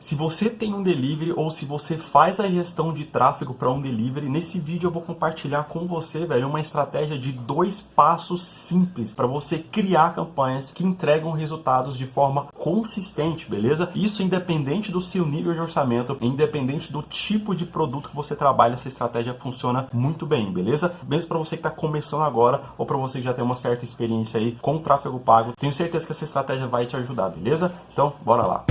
Se você tem um delivery ou se você faz a gestão de tráfego para um delivery, nesse vídeo eu vou compartilhar com você, velho, uma estratégia de 2 passos simples para você criar campanhas que entregam resultados de forma consistente, beleza? Isso independente do seu nível de orçamento, independente do tipo de produto que você trabalha, essa estratégia funciona muito bem, beleza? Mesmo para você que está começando agora ou para você que já tem uma certa experiência aí com tráfego pago, tenho certeza que essa estratégia vai te ajudar, beleza? Então, bora lá!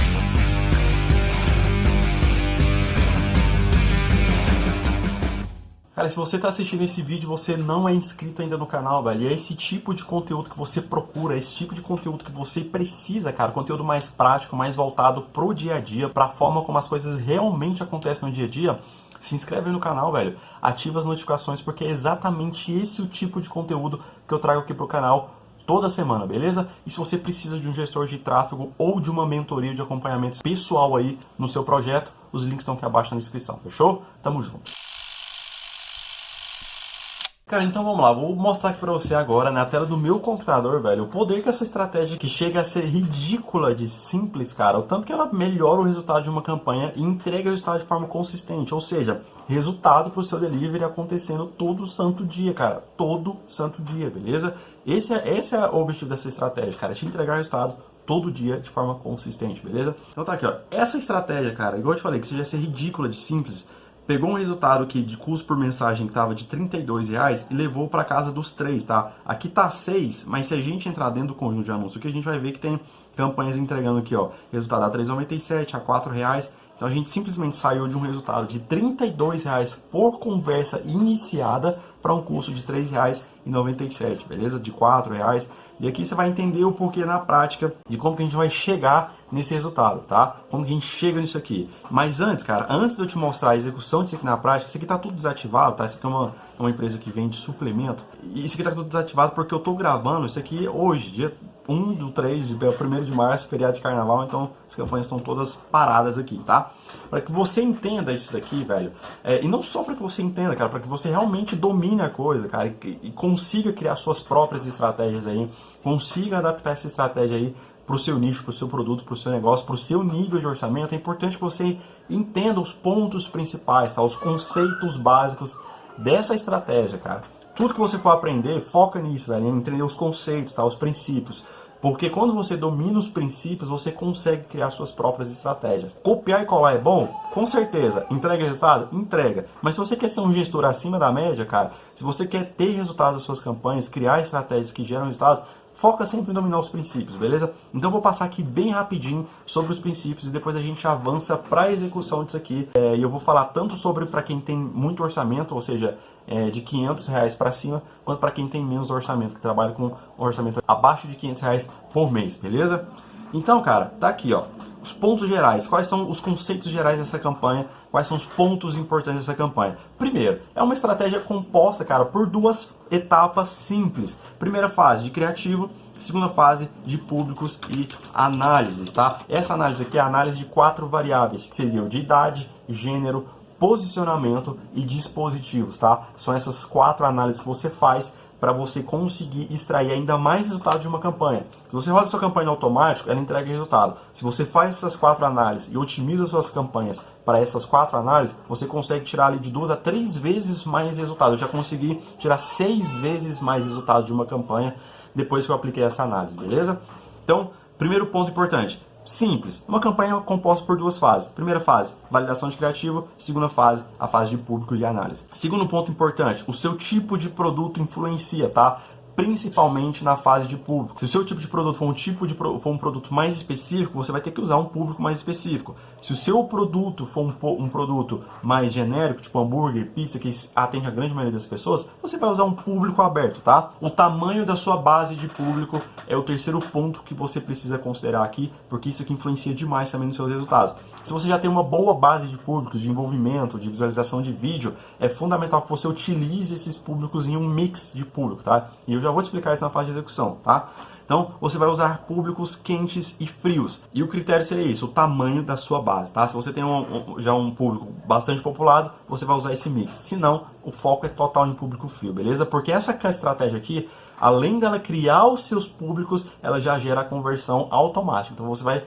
Cara, se você está assistindo esse vídeo e você não é inscrito ainda no canal, velho, e é esse tipo de conteúdo que você procura, esse tipo de conteúdo que você precisa, cara, conteúdo mais prático, mais voltado pro dia a dia, pra forma como as coisas realmente acontecem no dia a dia, se inscreve aí no canal, velho, ativa as notificações, porque é exatamente esse o tipo de conteúdo que eu trago aqui pro canal toda semana, beleza? E se você precisa de um gestor de tráfego ou de uma mentoria de acompanhamento pessoal aí no seu projeto, os links estão aqui abaixo na descrição, fechou? Tamo junto! Cara, então vamos lá, vou mostrar aqui pra você agora na tela do meu computador, velho, o poder que essa estratégia que chega a ser ridícula de simples, cara, o tanto que ela melhora o resultado de uma campanha e entrega o resultado de forma consistente, ou seja, resultado pro seu delivery acontecendo todo santo dia, cara, todo santo dia, beleza? Esse é o objetivo dessa estratégia, cara, te entregar resultado todo dia de forma consistente, beleza? Então tá aqui, ó, essa estratégia, cara, igual eu te falei, que seja ser ridícula de simples, pegou um resultado aqui de custo por mensagem que estava de R$32 e levou para casa dos 3, tá? Aqui tá 6, mas se a gente entrar dentro do conjunto de anúncio aqui, a gente vai ver que tem campanhas entregando aqui, ó, resultado a R$3,97, a R$4. Então a gente simplesmente saiu de um resultado de R$32 por conversa iniciada para um custo de R$3,97, beleza? De R$4. E aqui você vai entender o porquê na prática de como que a gente vai chegar nesse resultado, tá? Como que a gente chega nisso aqui. Mas antes, cara, antes de eu te mostrar a execução disso aqui na prática, isso aqui tá tudo desativado, tá? Isso aqui é uma empresa que vende suplemento. E isso aqui tá tudo desativado porque eu tô gravando isso aqui hoje, dia 1 de março, feriado de carnaval, então as campanhas estão todas paradas aqui, tá? Para que você entenda isso daqui, velho, e não só para que você entenda, cara, para que você realmente domine a coisa, cara, e consiga criar suas próprias estratégias aí, consiga adaptar essa estratégia aí para o seu nicho, para o seu produto, para o seu negócio, para o seu nível de orçamento. É importante que você entenda os pontos principais, tá? Os conceitos básicos dessa estratégia, cara. Tudo que você for aprender, foca nisso, velho, em entender os conceitos, tá? Os princípios. Porque quando você domina os princípios, você consegue criar suas próprias estratégias. Copiar e colar é bom? Com certeza. Entrega resultado? Entrega. Mas se você quer ser um gestor acima da média, cara, se você quer ter resultados das suas campanhas, criar estratégias que geram resultados, foca sempre em dominar os princípios, beleza? Então eu vou passar aqui bem rapidinho sobre os princípios e depois a gente avança para a execução disso aqui. E eu vou falar tanto sobre para quem tem muito orçamento, ou seja, de R$500 para cima, quanto para quem tem menos orçamento, que trabalha com um orçamento abaixo de R$500 por mês, beleza? Então, cara, tá aqui, ó, os pontos gerais. Quais são os conceitos gerais dessa campanha? Quais são os pontos importantes dessa campanha? Primeiro, é uma estratégia composta, cara, por 2 etapas simples. Primeira fase de criativo, segunda fase de públicos e análises, tá? Essa análise aqui é a análise de 4 variáveis, que seriam de idade, gênero, posicionamento e dispositivos, tá? São essas 4 análises que você faz para você conseguir extrair ainda mais resultado de uma campanha. Se você roda sua campanha automático, ela entrega resultado. Se você faz essas 4 análises e otimiza suas campanhas para essas 4 análises, você consegue tirar ali de 2 a 3 vezes mais resultado. Eu já consegui tirar 6 vezes mais resultado de uma campanha depois que eu apliquei essa análise, beleza? Então, primeiro ponto importante. Simples, uma campanha composta por 2 fases. Primeira fase, validação de criativo. Segunda fase, a fase de público e análise. Segundo ponto importante, o seu tipo de produto influencia, tá? Principalmente na fase de público. Se o seu tipo de produto for um produto mais específico, você vai ter que usar um público mais específico. Se o seu produto for um produto mais genérico, tipo hambúrguer, pizza, que atende a grande maioria das pessoas, você vai usar um público aberto, tá? O tamanho da sua base de público é o terceiro ponto que você precisa considerar aqui, porque isso aqui influencia demais também nos seus resultados. Se você já tem uma boa base de públicos, de envolvimento, de visualização de vídeo, é fundamental que você utilize esses públicos em um mix de público, tá? E eu já vou te explicar isso na fase de execução, tá? Então, você vai usar públicos quentes e frios. E o critério seria isso, o tamanho da sua base, tá? Se você tem já um público bastante populado, você vai usar esse mix. Se não, o foco é total em público frio, beleza? Porque essa estratégia aqui, além dela criar os seus públicos, ela já gera a conversão automática. Então, você vai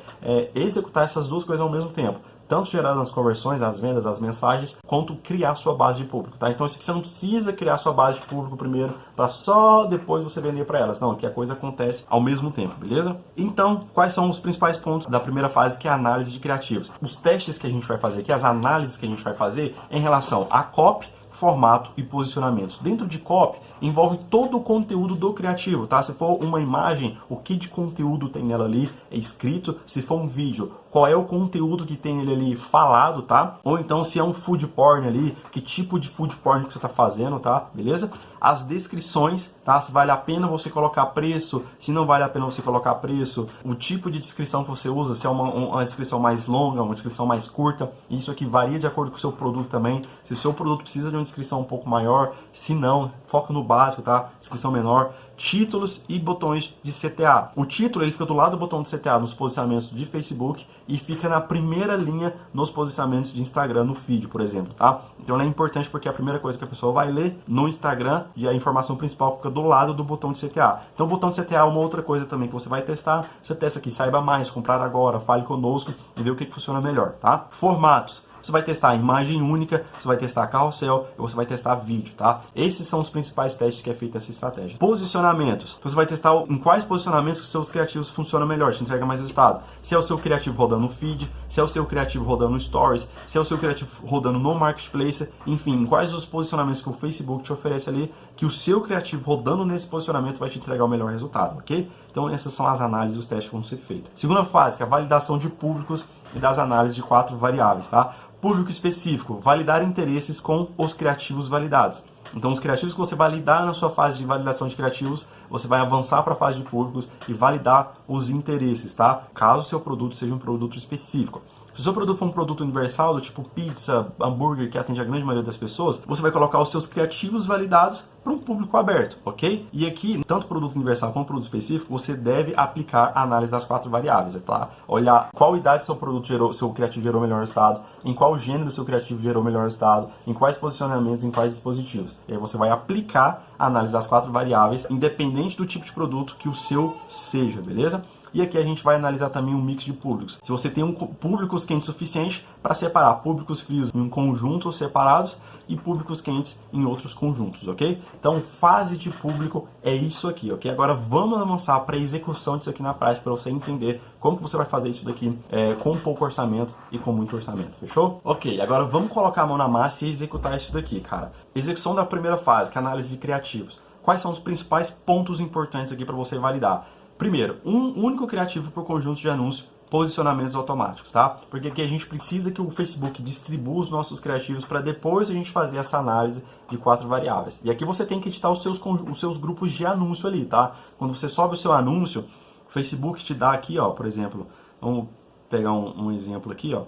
executar essas 2 coisas ao mesmo tempo. tanto gerar as conversões, as vendas, as mensagens, quanto criar sua base de público, tá? Então, isso aqui você não precisa criar sua base de público primeiro, para só depois você vender para elas. Não, aqui a coisa acontece ao mesmo tempo, beleza? Então, quais são os principais pontos da primeira fase, que é a análise de criativos? Os testes que a gente vai fazer aqui, as análises que a gente vai fazer em relação a copy, formato e posicionamentos. Dentro de copy, envolve todo o conteúdo do criativo, tá? Se for uma imagem, o que de conteúdo tem nela ali é escrito. Se for um vídeo, qual é o conteúdo que tem nele ali falado, tá? Ou então, se é um food porn ali, que tipo de food porn que você tá fazendo, tá? Beleza? As descrições, tá? Se vale a pena você colocar preço, se não vale a pena você colocar preço, o tipo de descrição que você usa, se é uma descrição mais longa, uma descrição mais curta, isso aqui varia de acordo com o seu produto também. Se o seu produto precisa de uma descrição um pouco maior, se não, foca no básico, tá? Descrição menor. Títulos e botões de CTA. O título ele fica do lado do botão de CTA nos posicionamentos de Facebook e fica na primeira linha nos posicionamentos de Instagram, no feed, por exemplo, tá? Então é importante porque é a primeira coisa que a pessoa vai ler no Instagram e a informação principal fica do lado do botão de CTA. Então o botão de CTA é uma outra coisa também que você vai testar. Você testa aqui, saiba mais, comprar agora, fale conosco e vê o que funciona melhor, tá? Formatos. Você vai testar imagem única, você vai testar carrossel e você vai testar vídeo, tá? Esses são os principais testes que é feita essa estratégia. Posicionamentos. Você vai testar em quais posicionamentos que os seus criativos funcionam melhor, te entrega mais resultado. Se é o seu criativo rodando no feed, se é o seu criativo rodando no stories, se é o seu criativo rodando no marketplace, enfim, em quais os posicionamentos que o Facebook te oferece ali, que o seu criativo rodando nesse posicionamento vai te entregar o melhor resultado, ok? Então essas são as análises e os testes que vão ser feitos. Segunda fase, que é a validação de públicos e das análises de 4 variáveis, tá? Público específico, validar interesses com os criativos validados. Então, os criativos que você validar na sua fase de validação de criativos, você vai avançar para a fase de públicos e validar os interesses, tá? Caso o seu produto seja um produto específico. Se o seu produto for um produto universal, do tipo pizza, hambúrguer, que atende a grande maioria das pessoas, você vai colocar os seus criativos validados para um público aberto, ok? E aqui, tanto produto universal quanto produto específico, você deve aplicar a análise das 4 variáveis, tá? Olhar qual idade seu produto gerou, seu criativo gerou melhor resultado, em qual gênero seu criativo gerou melhor resultado, em quais posicionamentos, em quais dispositivos. E aí você vai aplicar a análise das 4 variáveis, independente do tipo de produto que o seu seja, beleza? E aqui a gente vai analisar também um mix de públicos. Se você tem públicos quentes suficiente para separar públicos frios em conjuntos separados e públicos quentes em outros conjuntos, ok? Então, fase de público é isso aqui, ok? Agora vamos avançar para a execução disso aqui na prática para você entender como que você vai fazer isso daqui com pouco orçamento e com muito orçamento, fechou? Ok, agora vamos colocar a mão na massa e executar isso daqui, cara. Execução da primeira fase, que é a análise de criativos. Quais são os principais pontos importantes aqui para você validar? Primeiro, um único criativo por conjunto de anúncios, posicionamentos automáticos, tá? Porque aqui a gente precisa que o Facebook distribua os nossos criativos para depois a gente fazer essa análise de 4 variáveis. E aqui você tem que editar os seus grupos de anúncio ali, tá? Quando você sobe o seu anúncio, o Facebook te dá aqui, ó, por exemplo, vamos pegar um exemplo aqui, ó.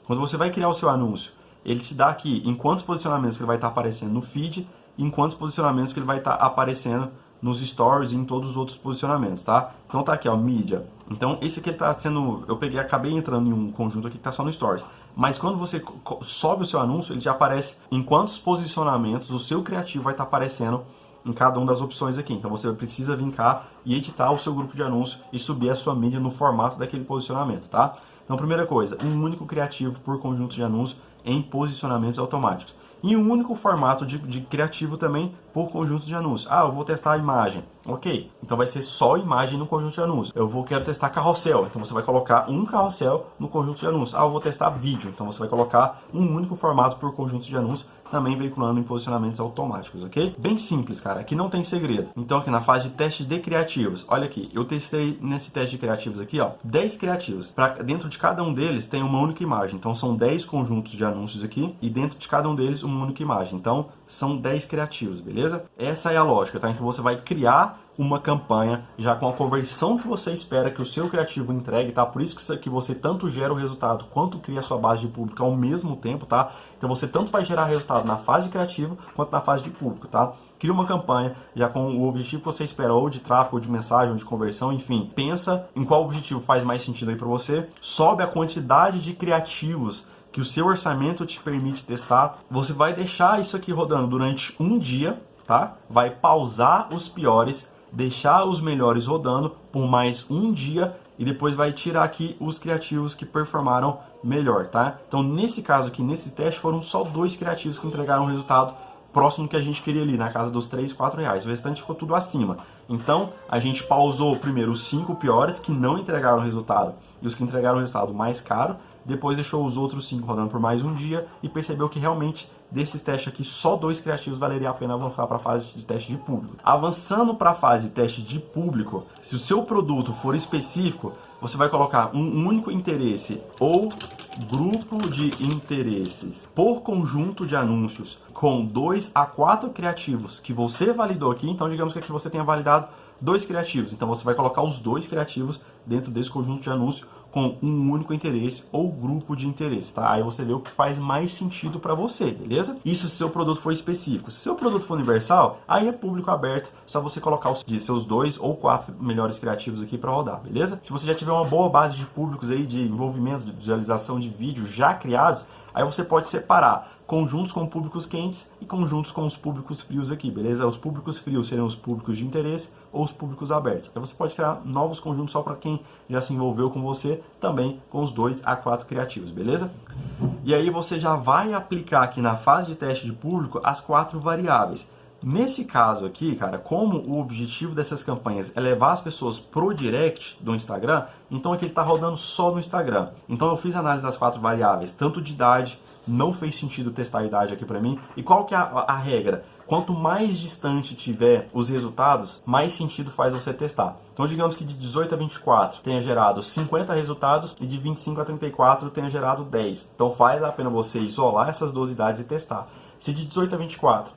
Quando você vai criar o seu anúncio, ele te dá aqui em quantos posicionamentos que ele vai estar aparecendo no feed e em quantos posicionamentos que ele vai estar aparecendo nos stories e em todos os outros posicionamentos, tá? Então tá aqui, ó, mídia. Então esse aqui ele tá sendo, acabei entrando em um conjunto aqui que tá só no stories. Mas quando você sobe o seu anúncio, ele já aparece em quantos posicionamentos o seu criativo vai estar aparecendo em cada uma das opções aqui. Então você precisa vir cá e editar o seu grupo de anúncio e subir a sua mídia no formato daquele posicionamento, tá? Então primeira coisa, um único criativo por conjunto de anúncios em posicionamentos automáticos. E um único formato de criativo também por conjunto de anúncios. Ah, eu vou testar a imagem. Ok, então vai ser só imagem no conjunto de anúncios. Quero testar carrossel, então você vai colocar um carrossel no conjunto de anúncios. Ah, eu vou testar vídeo, então você vai colocar um único formato por conjunto de anúncios, também veiculando em posicionamentos automáticos, ok? Bem simples, cara, aqui não tem segredo. Então aqui na fase de teste de criativos, olha aqui, eu testei nesse teste de criativos aqui, ó, 10 criativos. Dentro de cada um deles tem uma única imagem, então são 10 conjuntos de anúncios aqui, e dentro de cada um deles uma única imagem. Então são 10 criativos, beleza? Essa é a lógica, tá? Então você vai criar uma campanha já com a conversão que você espera que o seu criativo entregue, tá? Por isso que você tanto gera o resultado quanto cria a sua base de público ao mesmo tempo, tá? Então você tanto vai gerar resultado na fase de criativo quanto na fase de público, tá? Cria uma campanha já com o objetivo que você espera, ou de tráfego, ou de mensagem, ou de conversão, enfim. Pensa em qual objetivo faz mais sentido aí para você. Sobe a quantidade de criativos que o seu orçamento te permite testar. Você vai deixar isso aqui rodando durante um dia, tá? Vai pausar os piores, deixar os melhores rodando por mais um dia e depois vai tirar aqui os criativos que performaram melhor, tá? Então, nesse caso aqui, nesse teste, foram só 2 criativos que entregaram um resultado próximo do que a gente queria ali, na casa dos 3, 4 reais. O restante ficou tudo acima. Então, a gente pausou primeiro os 5 piores que não entregaram resultado e os que entregaram o resultado mais caro. Depois deixou os outros 5 rodando por mais um dia e percebeu que realmente desses testes aqui, só 2 criativos valeria a pena avançar para a fase de teste de público. Avançando para a fase de teste de público, se o seu produto for específico, você vai colocar um único interesse ou grupo de interesses por conjunto de anúncios com 2 a 4 criativos que você validou aqui. Então, digamos que aqui você tenha validado 2 criativos. Então, você vai colocar os 2 criativos dentro desse conjunto de anúncio com um único interesse ou grupo de interesse, tá? Aí você vê o que faz mais sentido para você, beleza? Isso se seu produto for específico. Se seu produto for universal, aí é público aberto, só você colocar os de seus 2 ou 4 melhores criativos aqui para rodar, beleza? Se você já tiver uma boa base de públicos aí, de envolvimento, de visualização de vídeos já criados, aí você pode separar conjuntos com públicos quentes e conjuntos com os públicos frios aqui, beleza? Os públicos frios seriam os públicos de interesse ou os públicos abertos. Aí você pode criar novos conjuntos só para quem já se envolveu com você, também com os 2 a 4 criativos, beleza? E aí você já vai aplicar aqui na fase de teste de público as 4 variáveis. Nesse caso aqui, cara, como o objetivo dessas campanhas é levar as pessoas pro direct do Instagram, então aqui ele está rodando só no Instagram. Então eu fiz a análise das 4 variáveis, tanto de idade, não fez sentido testar a idade aqui para mim. E qual que é a regra? Quanto mais distante tiver os resultados, mais sentido faz você testar. Então, digamos que de 18 a 24 tenha gerado 50 resultados e de 25 a 34 tenha gerado 10. Então, vale a pena você isolar essas 12 idades e testar. Se de 18 a 24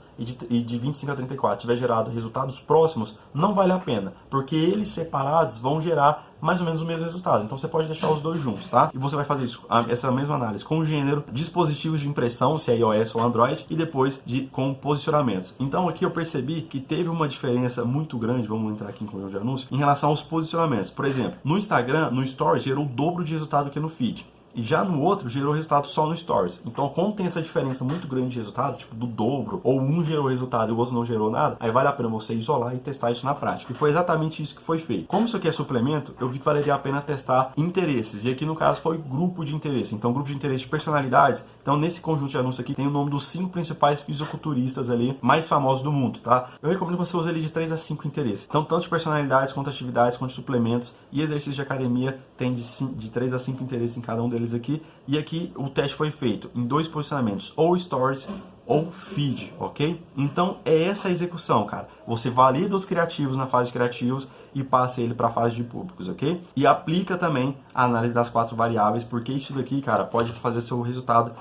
e de 25 a 34 tiver gerado resultados próximos, não vale a pena, porque eles separados vão gerar mais ou menos o mesmo resultado. Então você pode deixar os dois juntos, tá? E você vai fazer isso, essa mesma análise com o gênero, dispositivos de impressão, se é iOS ou Android, e depois com posicionamentos. Então aqui eu percebi que teve uma diferença muito grande, vamos entrar aqui em conjunto de anúncio, em relação aos posicionamentos. Por exemplo, no Instagram, no Stories, gerou o dobro de resultado que no feed. E já no outro gerou resultado só no Stories. Então, como tem essa diferença muito grande de resultado, tipo do dobro, ou um gerou resultado e o outro não gerou nada, aí vale a pena você isolar e testar isso na prática. E foi exatamente isso que foi feito. Como isso aqui é suplemento, eu vi que valeria a pena testar interesses. E aqui no caso foi grupo de interesse. Então, grupo de interesse de personalidades. Então, nesse conjunto de anúncios aqui tem o nome dos 5 principais fisiculturistas ali mais famosos do mundo, tá? Eu recomendo que você use ali de 3 a 5 interesses. Então, tanto de personalidades, quanto atividades, quanto de suplementos e exercícios de academia, tem de 3 a 5 interesses em cada um deles aqui. E aqui o teste foi feito em 2 posicionamentos, ou Stories ou Feed, ok? Então é essa a execução, cara. Você valida os criativos na fase de criativos e passa ele para a fase de públicos, ok? E aplica também a análise das 4 variáveis, porque isso daqui, cara, pode fazer seu resultado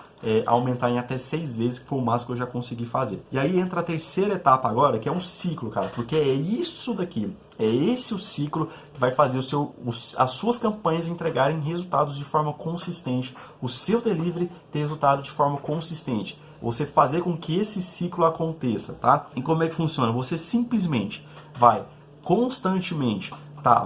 aumentar em até 6 vezes, que foi o máximo que eu já consegui fazer. E aí entra a terceira etapa agora, que é um ciclo, cara, porque é isso daqui. É esse o ciclo que vai fazer as suas campanhas entregarem resultados de forma consistente, o seu delivery ter resultado de forma consistente. Você fazer com que esse ciclo aconteça, tá? E como é que funciona? Você simplesmente vai constantemente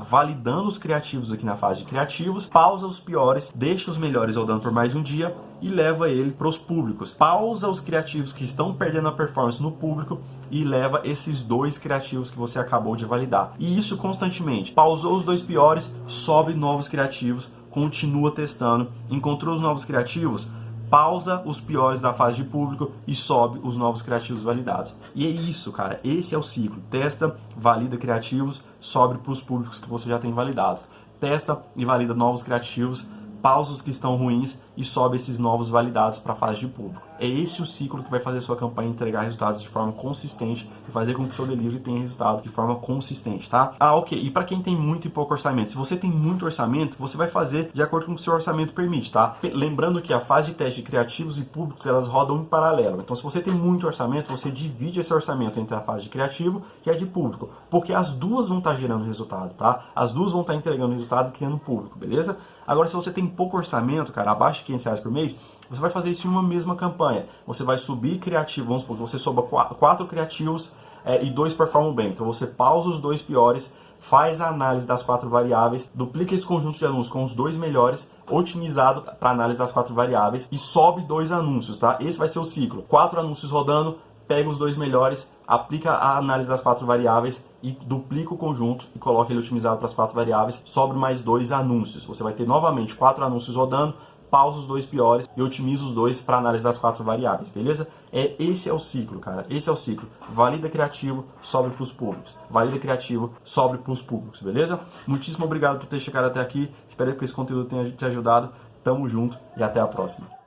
validando os criativos aqui na fase de criativos, pausa os piores, deixa os melhores rodando por mais um dia e leva ele para os públicos. Pausa os criativos que estão perdendo a performance no público e leva esses 2 criativos que você acabou de validar. E isso constantemente. Pausou os 2 piores, sobe novos criativos, continua testando. Encontrou os novos criativos, pausa os piores da fase de público e sobe os novos criativos validados. E é isso, cara. Esse é o ciclo. Testa, valida criativos, sobe para os públicos que você já tem validados. Testa e valida novos criativos, pausa os que estão ruins e sobe esses novos validados para a fase de público. É esse o ciclo que vai fazer a sua campanha entregar resultados de forma consistente e fazer com que seu delivery tenha resultado de forma consistente, tá? Ok. E para quem tem muito e pouco orçamento, se você tem muito orçamento, você vai fazer de acordo com o que o seu orçamento permite, tá? Lembrando que a fase de teste de criativos e públicos, elas rodam em paralelo. Então, se você tem muito orçamento, você divide esse orçamento entre a fase de criativo e a de público, porque as duas vão estar gerando resultado, tá? As duas vão estar entregando resultado e criando público, beleza? Agora, se você tem pouco orçamento, cara, abaixo de R$500 por mês, você vai fazer isso em uma mesma campanha. Você vai subir criativo, vamos supor que você soba 4 criativos e 2 performam bem. Então você pausa os 2 piores, faz a análise das 4 variáveis, duplica esse conjunto de anúncios com os 2 melhores, otimizado para análise das 4 variáveis e sobe 2 anúncios, tá? Esse vai ser o ciclo. 4 anúncios rodando, pega os 2 melhores, aplica a análise das 4 variáveis e duplica o conjunto e coloca ele otimizado para as 4 variáveis, sobre mais 2 anúncios. Você vai ter novamente 4 anúncios rodando, pausa os 2 piores e otimiza os 2 para análise das 4 variáveis, beleza? Esse é o ciclo, cara. Esse é o ciclo. Valida criativo, sobe para os públicos. Valida criativo, sobe para os públicos, beleza? Muitíssimo obrigado por ter chegado até aqui. Espero que esse conteúdo tenha te ajudado. Tamo junto e até a próxima.